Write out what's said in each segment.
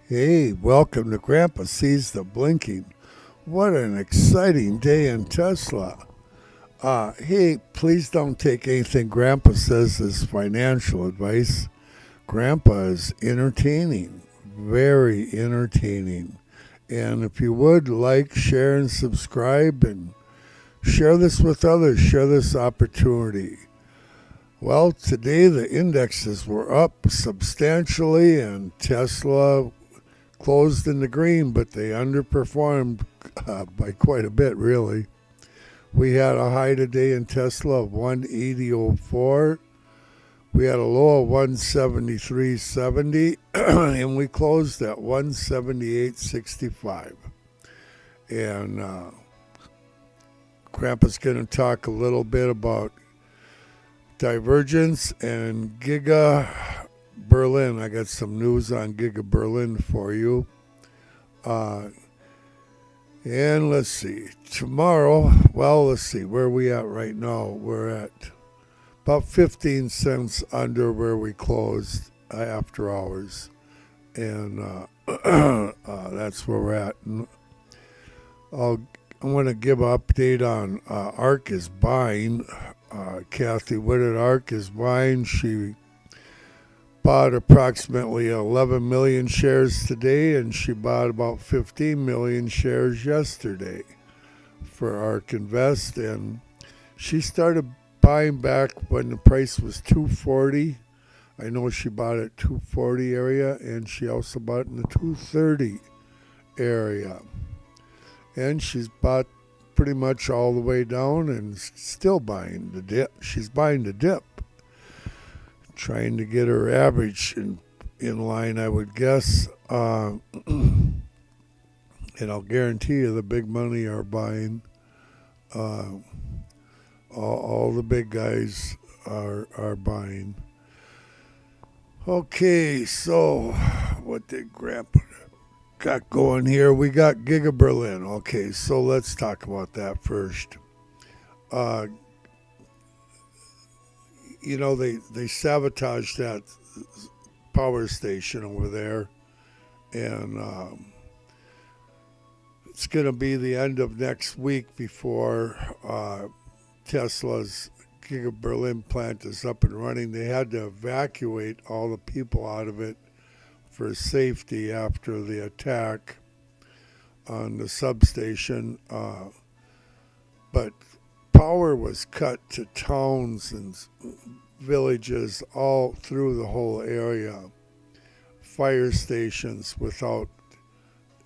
Hey, welcome to Grandpa Sees the Blinking. What an exciting day in Tesla. Hey, please don't take anything Grandpa says as financial advice. Grandpa is entertaining, very entertaining. And if you would like, share, and subscribe, and share this with others, share this opportunity. Well, today the indexes were up substantially, and Tesla closed in the green, but they underperformed by quite a bit, really. We had a high today in Tesla of 180.04. We had a low of 173.70, and we closed at 178.65. And Grandpa's going to talk a little bit about Divergence and Giga Berlin. I got some news on Giga Berlin for you. And let's see, tomorrow, well, let's see, where are we at right now? We're at about 15 cents under where we closed after hours. And that's where we're at. And I want to give an update on ARK is buying. Kathy Whitted ARK is buying. She bought approximately 11 million shares today, and she bought about 15 million shares yesterday for ARK Invest. And she started buying back when the price was 240. I know she bought at 240 area, and she also bought in the 230 area. And she's bought pretty much all the way down and still buying the dip. She's buying the dip, trying to get her average in line, I would guess. And I'll guarantee you the big money are buying. All the big guys are buying. Okay, so what did Grandpa got going here? We got Giga Berlin. Okay, so let's talk about that first. They sabotaged that power station over there, and it's going to be the end of next week before Tesla's Giga Berlin plant is up and running. They had to evacuate all the people out of it for safety after the attack on the substation, but power was cut to towns and villages all through the whole area. Fire stations without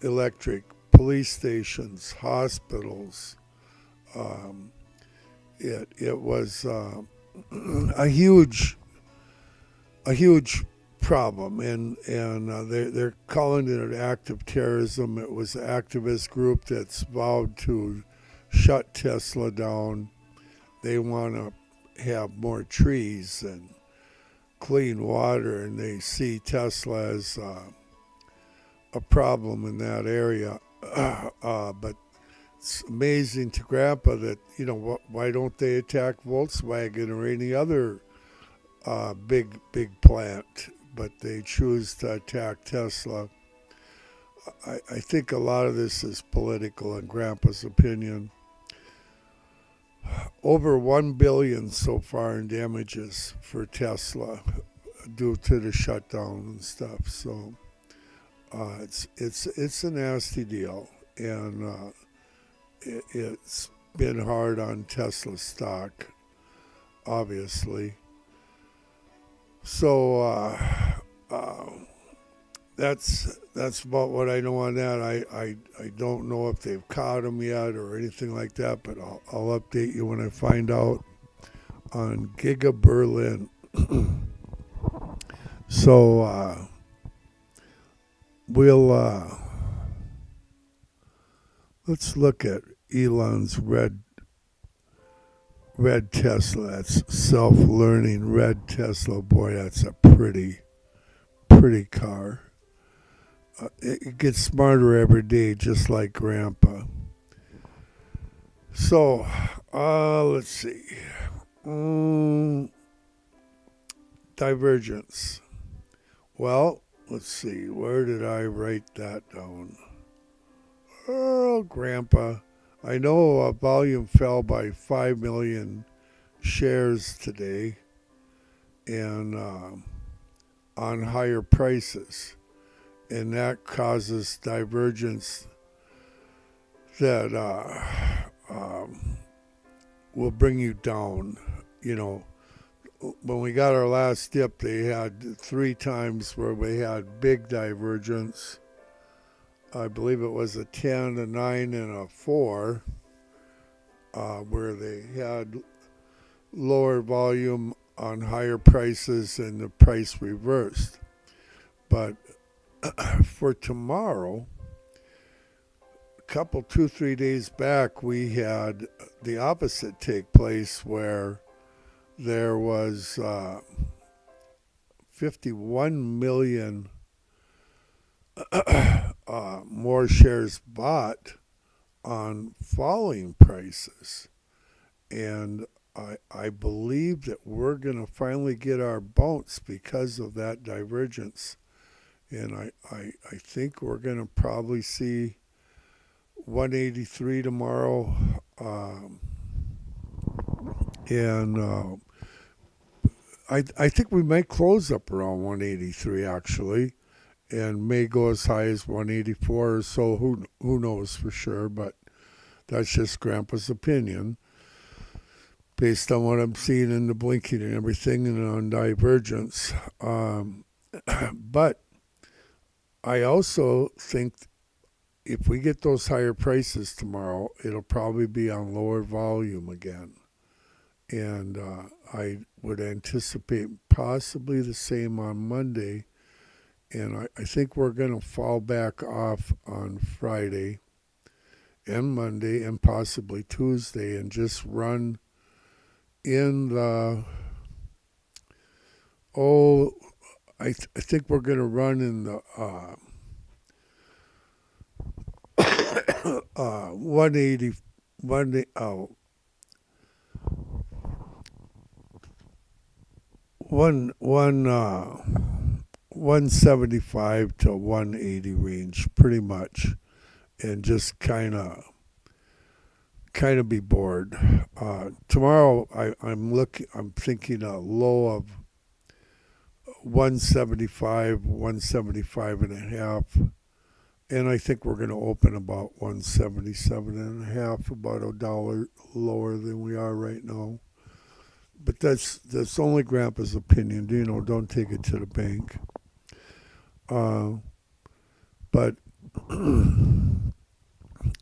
electric, police stations, hospitals. It was a huge problem, and they're calling it an act of terrorism. It was an activist group that's vowed to shut Tesla down. They want to have more trees and clean water, and they see Tesla as a problem in that area. But it's amazing to Grandpa that, why don't they attack Volkswagen or any other big plant, but they choose to attack Tesla. I think a lot of this is political, in Grandpa's opinion. Over 1 billion so far in damages for Tesla due to the shutdown and stuff. So it's a nasty deal, and it's been hard on Tesla stock, obviously. So that's about what I know on that. I don't know if they've caught him yet or anything like that, but I'll update you when I find out on Giga Berlin. So we'll let's look at Elon's red Tesla. That's self-learning red Tesla. Boy, that's a pretty car. It gets smarter every day, just like Grandpa. So, let's see. Divergence. Well, let's see, where did I write that down? Oh, Grandpa. I know volume fell by 5 million shares today and on higher prices. And that causes divergence that will bring you down. You know, when we got our last dip, they had 3 times where we had big divergence. I believe it was a 10, a 9, and a 4, where they had lower volume on higher prices and the price reversed. But for tomorrow, a couple, 2-3 days back, we had the opposite take place where there was 51 million more shares bought on falling prices. And I believe that we're going to finally get our bounce because of that divergence. And I think we're going to probably see 183 tomorrow. And I think we might close up around 183 actually, and may go as high as 184 or so. Who knows for sure? But that's just Grandpa's opinion, based on what I'm seeing in the blinking and everything, and on divergence. But I also think if we get those higher prices tomorrow, it'll probably be on lower volume again. And I would anticipate possibly the same on Monday. And I think we're going to fall back off on Friday and Monday and possibly Tuesday and just run in the, I think we're going to run in the 180, 175 to 180 range pretty much, and just kind of be bored. Tomorrow I'm thinking a low of 175, 175 and a half. And I think we're going to open about 177 and a half, about $1 lower than we are right now. But that's only Grandpa's opinion. You know, don't take it to the bank. But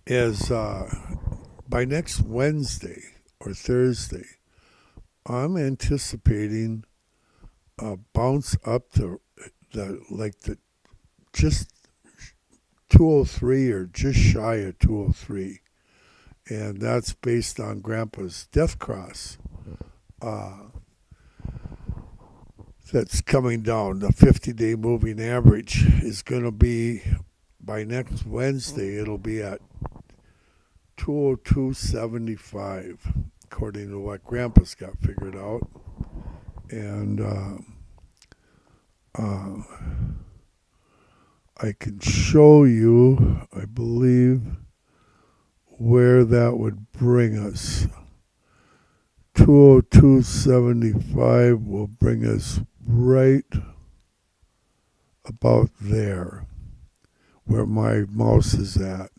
as by next Wednesday or Thursday, I'm anticipating a bounce up to the just 203 or just shy of 203, and that's based on Grandpa's death cross. That's coming down. The 50-day moving average is going to be, by next Wednesday, it'll be at 202.75, according to what Grandpa's got figured out. And I can show you, I believe, where that would bring us. 202.75 will bring us right about there, where my mouse is at.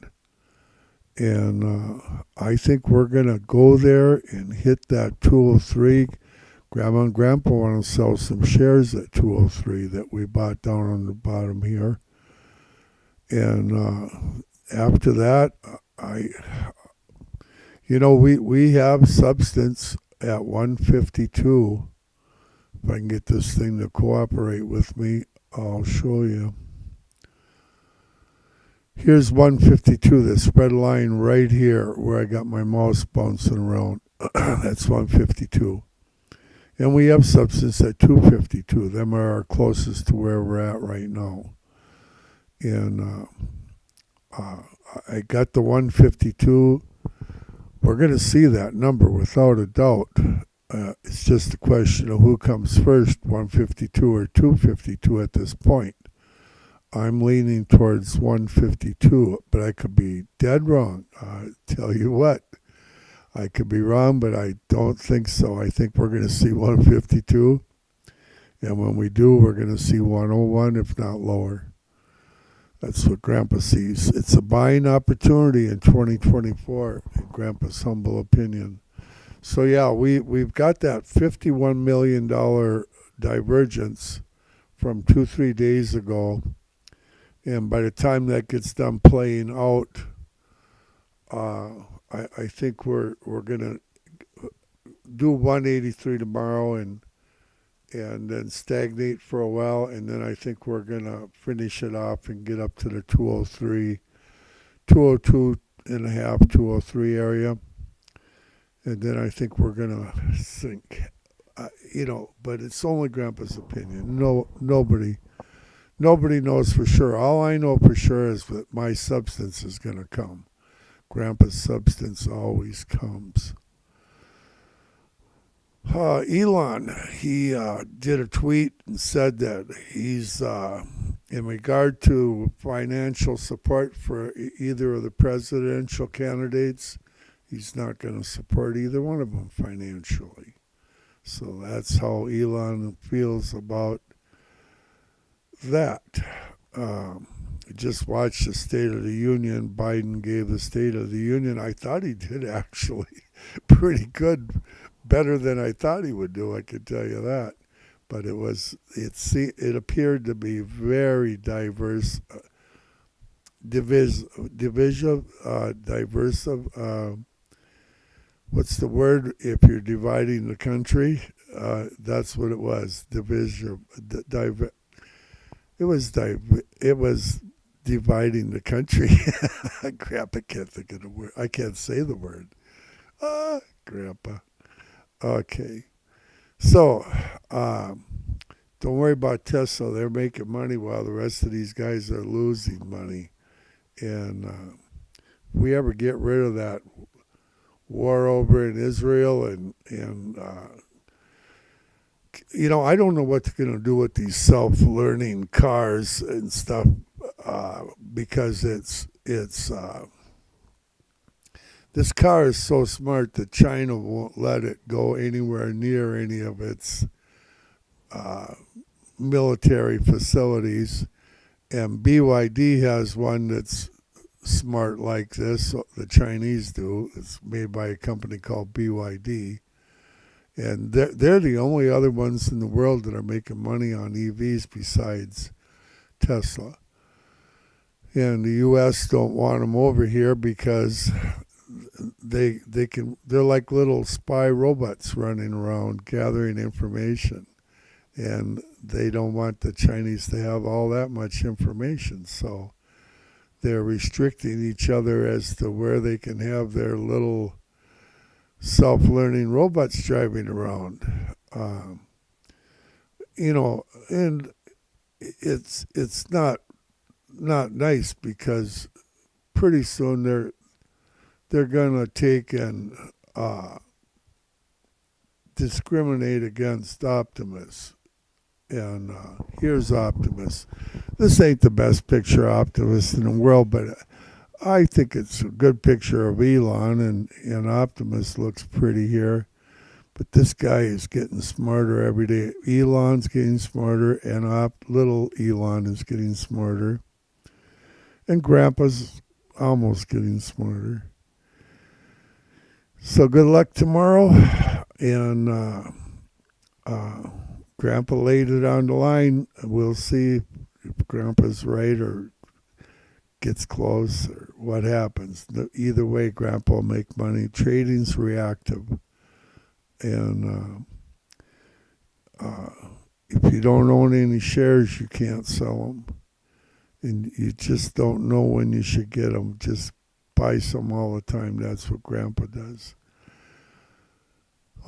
And I think we're going to go there and hit that 203. Grandma and Grandpa want to sell some shares at 203 that we bought down on the bottom here. And after that, we have substance at 152. If I can get this thing to cooperate with me, I'll show you. Here's 152, the spread line right here where I got my mouse bouncing around. That's 152. And we have substance at 252. Them are our closest to where we're at right now. And I got the 152. We're going to see that number without a doubt. It's just a question of who comes first, 152 or 252 at this point. I'm leaning towards 152, but I could be dead wrong. Tell you what, I could be wrong, but I don't think so. I think we're going to see 152, and when we do, we're going to see 101, if not lower. That's what Grandpa sees. It's a buying opportunity in 2024, in Grandpa's humble opinion. So yeah, we've got that $51 million divergence from 3 days ago. And by the time that gets done playing out, I think we're gonna do 183 tomorrow and then stagnate for a while, and then I think we're gonna finish it off and get up to the 203, 202 and a half, 203 area, and then I think we're gonna sink. But it's only Grandpa's opinion. Nobody knows for sure. All I know for sure is that my substance is going to come. Grandpa's substance always comes. Elon, he did a tweet and said that he's, in regard to financial support for either of the presidential candidates, he's not going to support either one of them financially. So that's how Elon feels about that. Just watched the State of the Union. Biden gave the State of the Union. I thought he did actually pretty good, better than I thought he would do. I can tell you that. But it appeared to be very diverse, divisive. What's the word if you're dividing the country? That's what it was. Division. It was dividing the country. Crap, I can't think of the word. I can't say the word. Grandpa. Okay. So, don't worry about Tesla. They're making money while the rest of these guys are losing money. And if we ever get rid of that war over in Israel and I don't know what they're going to do with these self-learning cars and stuff because this car is so smart that China won't let it go anywhere near any of its military facilities. And BYD has one that's smart like this. The Chinese do. It's made by a company called BYD. And they're the only other ones in the world that are making money on EVs besides Tesla. And the U.S. don't want them over here because they're like little spy robots running around gathering information. And they don't want the Chinese to have all that much information. So they're restricting each other as to where they can have their little self-learning robots driving around. And it's not nice because pretty soon they're gonna take and discriminate against Optimus. And here's Optimus. This ain't the best picture of Optimus in the world, but I think it's a good picture of Elon, and Optimus looks pretty here. But this guy is getting smarter every day. Elon's getting smarter, and little Elon is getting smarter. And Grandpa's almost getting smarter. So good luck tomorrow. And Grandpa laid it on the line. We'll see if Grandpa's right or gets close or what happens. Either way, Grandpa will make money. Trading's reactive. And if you don't own any shares, you can't sell them. And you just don't know when you should get them. Just buy some all the time. That's what Grandpa does.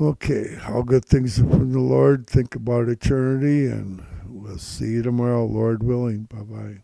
Okay, all good things are from the Lord. Think about eternity, and we'll see you tomorrow, Lord willing. Bye-bye.